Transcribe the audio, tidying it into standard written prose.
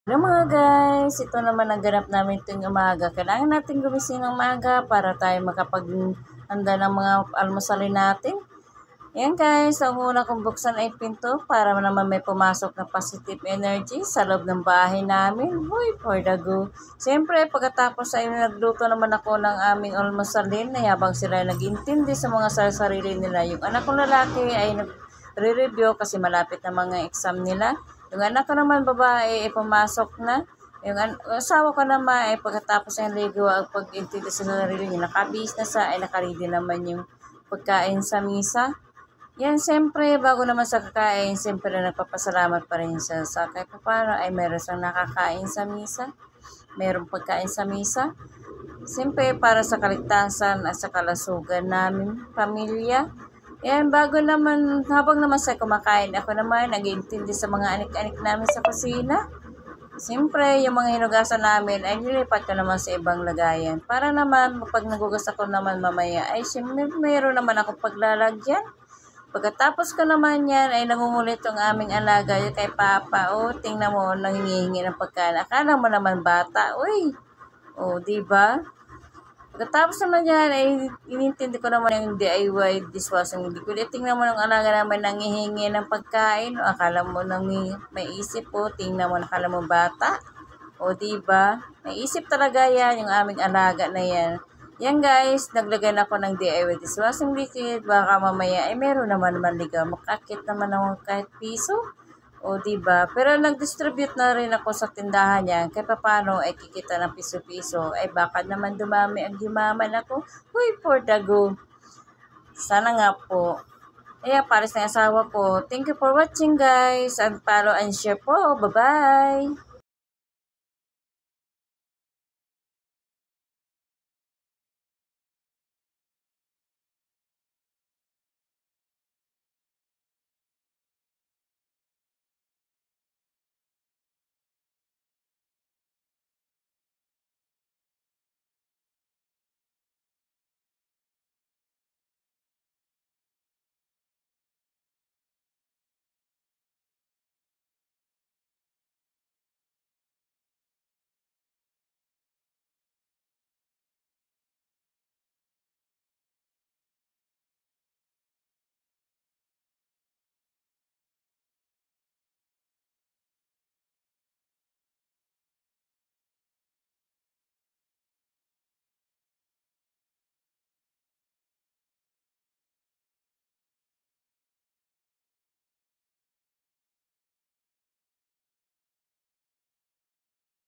Hello mga guys, ito naman ang ganap namin tuwing umaga. Kailangan natin gumising ng umaga para tayo makapag-handa ng mga almusalin natin. Ayan guys, ang una kong buksan ay pinto para naman may pumasok na positive energy sa loob ng bahay namin. Huy, for the go. Siyempre, pagkatapos ay nagluto naman ako ng aming almusalin na habang sila nag-intindi sa mga sarili nila. Yung anak kong lalaki ay nag-review kasi malapit na mga exam nila. Yung anak ko naman babae ay pumasok na. Yung asawa ko naman ay pagkatapos ng ligo at pag-intindi sa sarili niya, nakabihis na sa ay nakaredy naman yung pagkain sa misa. Yan, siyempre, bago naman sa kakain, siyempre nagpapasalamat pa rin siya sa kahit paano ay meron siyang nakakain sa misa. Merong pagkain sa misa. Siyempre, para sa kaligtasan at sa kalasugan namin, pamilya. Yan, bago naman, habang naman sa kumakain, ako naman nag-iintindi sa mga anik-anik namin sa kusina. Siyempre, yung mga hinugasan namin ay nilipat ko naman sa ibang lagayan. Para naman, pag nagugas ako naman mamaya, ay siyempre, mayroon naman ako paglalagyan. Pagkatapos ko naman yan, ay nangungulit yung aming alaga yung kay Papa. O, tingnan mo, nangingihingi ng pagkain. Akala mo naman bata. Uy, o, diba? Pagkatapos naman yan, ay inintindi ko naman yung DIY dishwashing liquid. Tingnan mo ng alaga naman nangihingi ng pagkain. O, akala mo nang may isip po. Tingnan mo, akala mo bata. O, diba? May isip talaga yan, yung aming alaga na yan. Yan guys, naglagay na ako ng DIY dishwashing liquid. Baka mamaya ay meron naman manligaw. Makakit naman ako kahit piso. O diba? Pero nag-distribute na rin ako sa tindahan niya. Kaya paano ay kikita ng piso-piso. Ay baka naman dumami ang gimaman ako. Huy, for the go. Sana nga po. Ayan, pares na asawa ko. Thank you for watching guys. And follow and share po. Bye-bye.